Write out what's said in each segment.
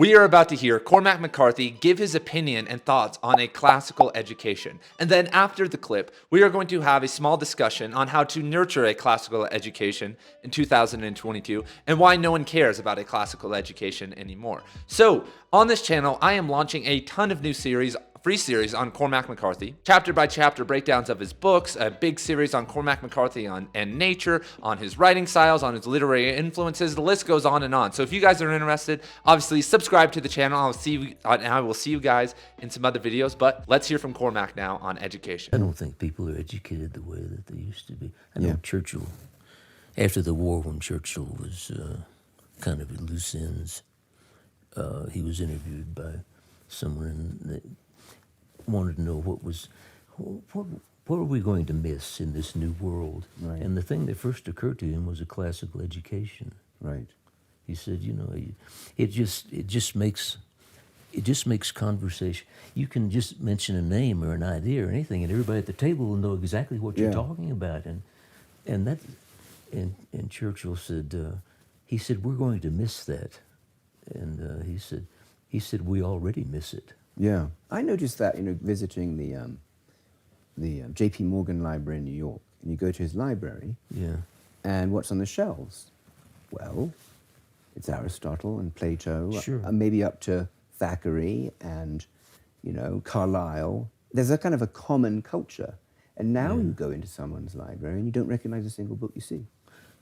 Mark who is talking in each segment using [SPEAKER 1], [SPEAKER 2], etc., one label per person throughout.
[SPEAKER 1] We are about to hear Cormac McCarthy give his opinion and thoughts on a classical education. And then after the clip, we are going to have a small discussion on how to nurture a classical education in 2022 and why no one cares about a classical education anymore. So on this channel, I am launching a ton of new free series on Cormac McCarthy, chapter by chapter breakdowns of his books, a big series on Cormac McCarthy and nature, on his writing styles, on his literary influences. The list goes on and on. So if you guys are interested, obviously subscribe to the channel. I will see you guys in some other videos, but let's hear from Cormac now on education.
[SPEAKER 2] I don't think people are educated the way that they used to be. I know Churchill, after the war, when Churchill was kind of at loose ends, he was interviewed by someone that wanted to know what are we going to miss in this new world?
[SPEAKER 3] Right.
[SPEAKER 2] And the thing that first occurred to him was a classical education.
[SPEAKER 3] Right.
[SPEAKER 2] He said, it just makes conversation. You can just mention a name or an idea or anything, and everybody at the table will know exactly what you're talking about. And Churchill said, he said, we're going to miss that. And he said, we already miss it.
[SPEAKER 3] Yeah, I noticed that, visiting the J.P. Morgan Library in New York, and you go to his library, and what's on the shelves? Well, it's Aristotle and Plato, maybe up to Thackeray and, Carlyle. There's a kind of a common culture, and now you go into someone's library and you don't recognize a single book you see.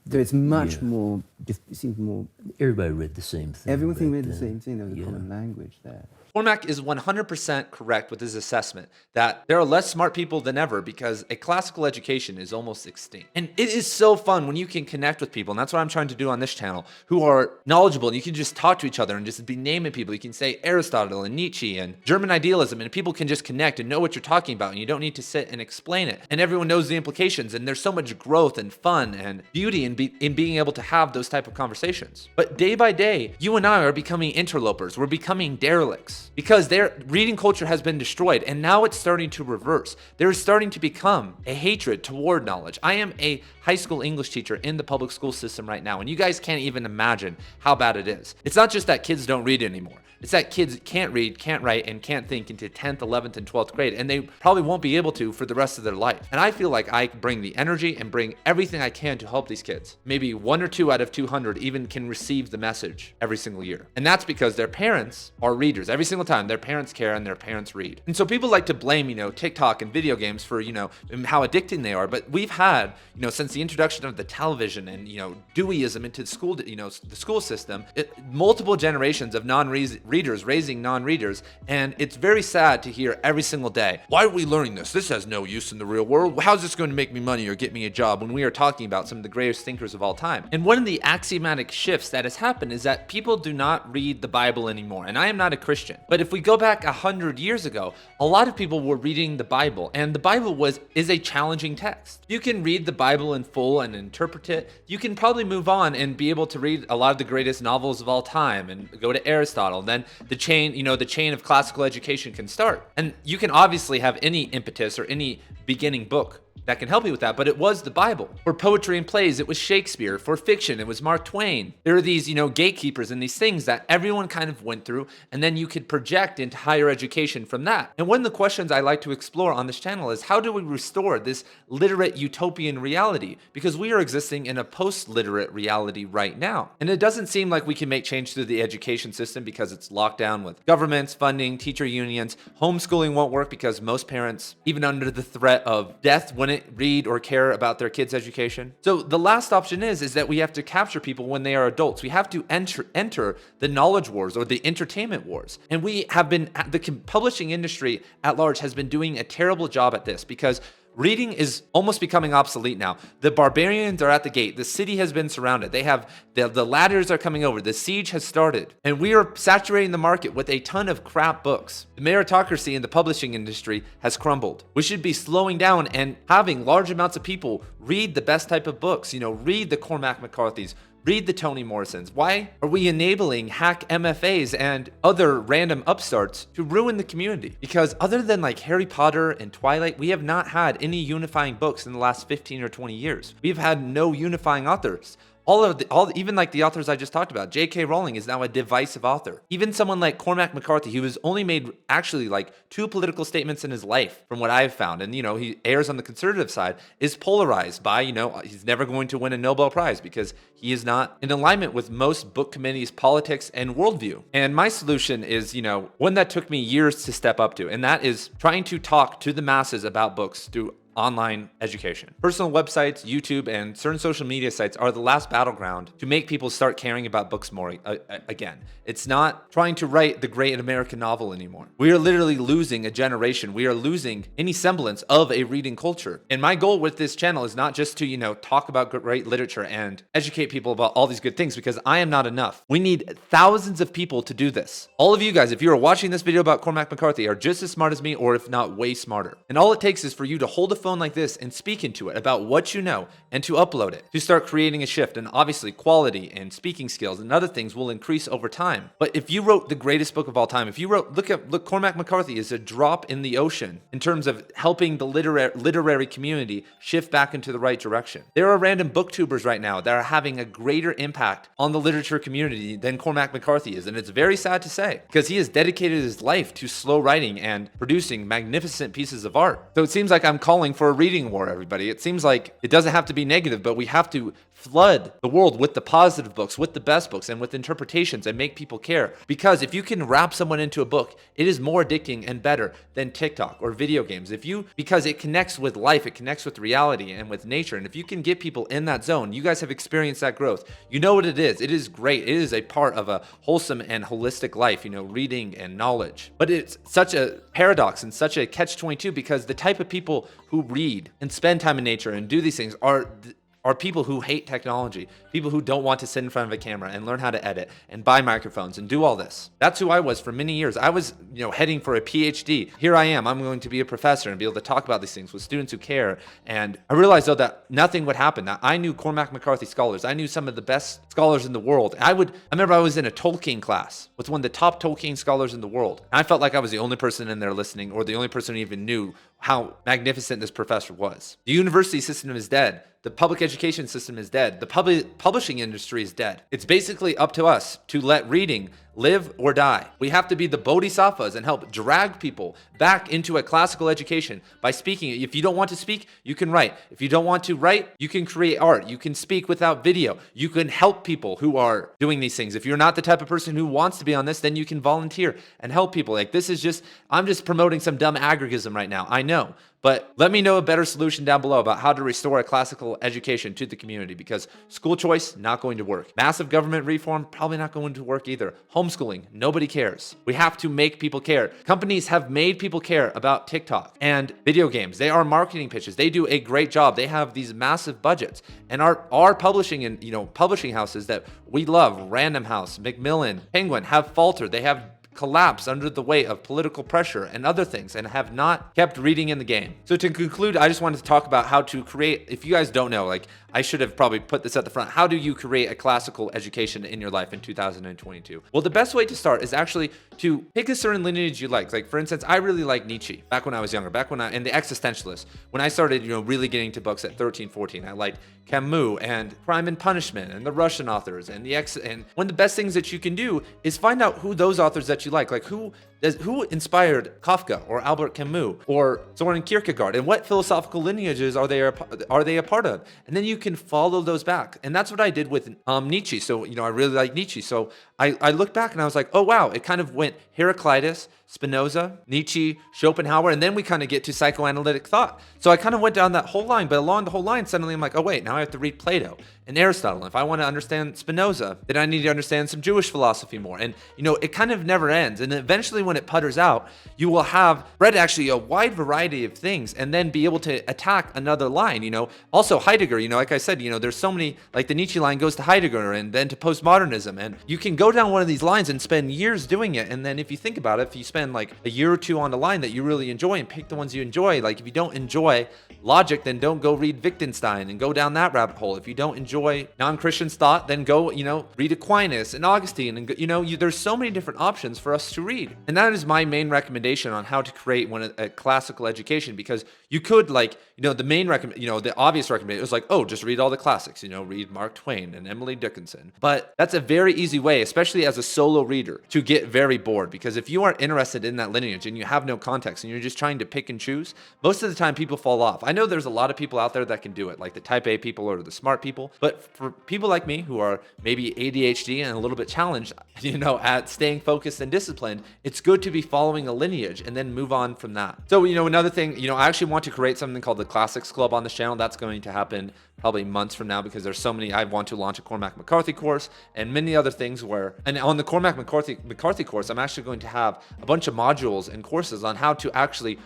[SPEAKER 3] So it's much more, it seems more...
[SPEAKER 2] Everybody read the same thing.
[SPEAKER 3] Everything read the same thing. There was a common language there.
[SPEAKER 1] Cormac is 100% correct with his assessment that there are less smart people than ever because a classical education is almost extinct. And it is so fun when you can connect with people, and that's what I'm trying to do on this channel, who are knowledgeable, and you can just talk to each other and just be naming people. You can say Aristotle and Nietzsche and German idealism, and people can just connect and know what you're talking about, and you don't need to sit and explain it. And everyone knows the implications, and there's so much growth and fun and beauty in being able to have those type of conversations. But day by day, you and I are becoming interlopers. We're becoming derelicts. Because their reading culture has been destroyed, and now it's starting to reverse. There is starting to become a hatred toward knowledge. I am a high school English teacher in the public school system right now, and you guys can't even imagine how bad it is. It's not just that kids don't read anymore. It's that kids can't read, can't write, and can't think into 10th, 11th, and 12th grade, and they probably won't be able to for the rest of their life. And I feel like I bring the energy and bring everything I can to help these kids. Maybe 1 or 2 out of 200 even can receive the message every single year. And that's because their parents are readers. Every single time, their parents care and their parents read. And so people like to blame, TikTok and video games for, how addicting they are. But we've had, since the introduction of the television and, Deweyism into the school, the school system, multiple generations of non-readers raising non-readers, and it's very sad to hear every single day, why are we learning this? This has no use in the real world. How's this going to make me money or get me a job, when we are talking about some of the greatest thinkers of all time? And one of the axiomatic shifts that has happened is that people do not read the Bible anymore. And I am not a Christian, but if we go back 100 years ago, a lot of people were reading the Bible, and the Bible is a challenging text. You can read the Bible in full and interpret it. You can probably move on and be able to read a lot of the greatest novels of all time and go to Aristotle. Then the chain of classical education can start. And you can obviously have any impetus or any beginning book that can help you with that, but it was the Bible. For poetry and plays, it was Shakespeare. For fiction, it was Mark Twain. There are these, gatekeepers and these things that everyone kind of went through, and then you could project into higher education from that. And one of the questions I like to explore on this channel is, how do we restore this literate utopian reality? Because we are existing in a post-literate reality right now. And it doesn't seem like we can make change to the education system because it's locked down with governments, funding, teacher unions. Homeschooling won't work because most parents, even under the threat of death, wouldn't read or care about their kids' education. So the last option is that we have to capture people when they are adults. We have to enter the knowledge wars or the entertainment wars. And we have been, the publishing industry at large has been doing a terrible job at this because reading is almost becoming obsolete now. The barbarians are at the gate. The city has been surrounded. They have the ladders are coming over. The siege has started. And we are saturating the market with a ton of crap books. The meritocracy in the publishing industry has crumbled. We should be slowing down and having large amounts of people read the best type of books. Read the Cormac McCarthys, read the Toni Morrisons. Why are we enabling hack MFAs and other random upstarts to ruin the community? Because other than like Harry Potter and Twilight, we have not had any unifying books in the last 15 or 20 years. We've had no unifying authors. even like the authors I just talked about, J.K. Rowling is now a divisive author. Even someone like Cormac McCarthy, who has only made actually like 2 political statements in his life, from what I've found, and he airs on the conservative side, is polarized by he's never going to win a Nobel Prize because he is not in alignment with most book committees' politics and worldview. And my solution is one that took me years to step up to, and that is trying to talk to the masses about books through online education. Personal websites, YouTube, and certain social media sites are the last battleground to make people start caring about books more again. It's not trying to write the great American novel anymore. We are literally losing a generation. We are losing any semblance of a reading culture. And my goal with this channel is not just to, talk about great literature and educate people about all these good things, because I am not enough. We need thousands of people to do this. All of you guys, if you are watching this video about Cormac McCarthy, are just as smart as me, or if not way smarter. And all it takes is for you to hold a phone like this and speak into it about what you know and to upload it, to start creating a shift. And obviously quality and speaking skills and other things will increase over time. But if you wrote the greatest book of all time, if you wrote, look, Cormac McCarthy is a drop in the ocean in terms of helping the literary community shift back into the right direction. There are random booktubers right now that are having a greater impact on the literature community than Cormac McCarthy is. And it's very sad to say, because he has dedicated his life to slow writing and producing magnificent pieces of art. So it seems like I'm calling for a reading war, everybody. It seems like it doesn't have to be negative, but we have to flood the world with the positive books, with the best books, and with interpretations, and make people care. Because if you can wrap someone into a book, it is more addicting and better than TikTok or video games. Because it connects with life, it connects with reality and with nature. And if you can get people in that zone, you guys have experienced that growth. You know what it is. It is great. It is a part of a wholesome and holistic life, reading and knowledge. But it's such a paradox and such a catch-22, because the type of people who read and spend time in nature and do these things are people who hate technology, people who don't want to sit in front of a camera and learn how to edit and buy microphones and do all this. That's who I was for many years. I was, heading for a PhD. Here I am. I'm going to be a professor and be able to talk about these things with students who care. And I realized, though, that nothing would happen. Now, I knew Cormac McCarthy scholars. I knew some of the best scholars in the world. I remember I was in a Tolkien class with one of the top Tolkien scholars in the world. And I felt like I was the only person in there listening, or the only person who even knew how magnificent this professor was. The university system is dead. The public education system is dead. The publishing industry is dead. It's basically up to us to let reading live or die. We have to be the bodhisattvas and help drag people back into a classical education by speaking. If you don't want to speak, you can write. If you don't want to write, you can create art. You can speak without video. You can help people who are doing these things. If you're not the type of person who wants to be on this, then you can volunteer and help people. I'm just promoting some dumb agorism right now. I know. But let me know a better solution down below about how to restore a classical education to the community, because school choice, not going to work. Massive government reform, probably not going to work either. Homeschooling, nobody cares. We have to make people care. Companies have made people care about TikTok and video games. They are marketing pitches. They do a great job. They have these massive budgets. And our publishing and publishing houses that we love, Random House, Macmillan, Penguin, have faltered. They have collapse under the weight of political pressure and other things, and have not kept reading in the game. So to conclude, I just wanted to talk about how to create, if you guys don't know, I should have probably put this at the front. How do you create a classical education in your life in 2022? Well, the best way to start is actually to pick a certain lineage you like. Like, for instance, I really like Nietzsche back when I was younger, and the existentialists. When I started, really getting to books at 13, 14, I liked Camus and Crime and Punishment and the Russian authors and one of the best things that you can do is find out who those authors that you like who inspired Kafka or Albert Camus or Soren Kierkegaard, and what philosophical lineages are they a part of? And then you can follow those back. And that's what I did with Nietzsche. So, I really like Nietzsche. So I looked back and I was like, oh, wow, it kind of went Heraclitus, Spinoza, Nietzsche, Schopenhauer, and then we kind of get to psychoanalytic thought. So I kind of went down that whole line, but along the whole line, suddenly I'm like, oh, wait, now I have to read Plato and Aristotle. If I want to understand Spinoza, then I need to understand some Jewish philosophy more. And, it kind of never ends. And eventually when it putters out, you will have read actually a wide variety of things and then be able to attack another line, Also Heidegger, like I said, there's so many, like the Nietzsche line goes to Heidegger and then to postmodernism. And you can go down one of these lines and spend years doing it. And then if you think about it, if you spend like a year or two on the line that you really enjoy and pick the ones you enjoy, like if you don't enjoy logic, then don't go read Wittgenstein and go down that rabbit hole. If you don't enjoy non-Christian thought, then go, read Aquinas and Augustine. And, there's so many different options for us to read. And that is my main recommendation on how to create a classical education, because you could the main the obvious recommendation is just read all the classics, read Mark Twain and Emily Dickinson. But that's a very easy way, especially as a solo reader, to get very bored, because if you aren't interested in that lineage and you have no context and you're just trying to pick and choose, most of the time people fall off. I know there's a lot of people out there that can do it, like the type A people or the smart people, but for people like me who are maybe ADHD and a little bit challenged, at staying focused and disciplined, it's good to be following a lineage and then move on from that. So, another thing, I actually want to create something called the Classics Club on this channel. That's going to happen probably months from now, because there's so many. I want to launch a Cormac McCarthy course and many other things and on the Cormac McCarthy course, I'm actually going to have a bunch of modules and courses on how to actually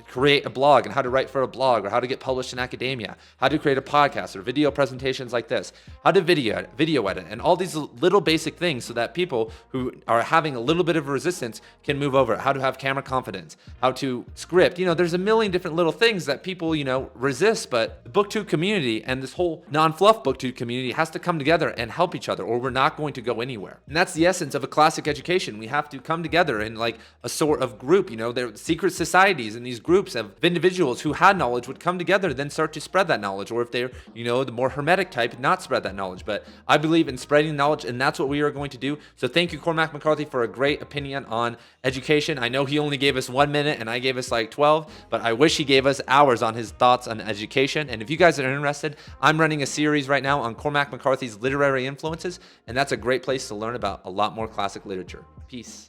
[SPEAKER 1] create a blog, and how to write for a blog, or how to get published in academia, how to create a podcast or video presentations like this, how to video edit, and all these little basic things, so that people who are having a little bit of resistance can move over. How to have camera confidence, how to script. There's a million different little things that people, resist, but the BookTube community and this whole non-fluff BookTube community has to come together and help each other, or we're not going to go anywhere. And that's the essence of a classic education. We have to come together in a sort of group. There are secret societies, and these groups of individuals who had knowledge would come together, then start to spread that knowledge. Or if they're, the more hermetic type, not spread that knowledge. But I believe in spreading knowledge, and that's what we are going to do. So thank you, Cormac McCarthy, for a great opinion on education. I know he only gave us 1 minute and I gave us 12, but I wish he gave us hours on his thoughts on education. And if you guys are interested, I'm running a series right now on Cormac McCarthy's literary influences, and that's a great place to learn about a lot more classic literature. Peace.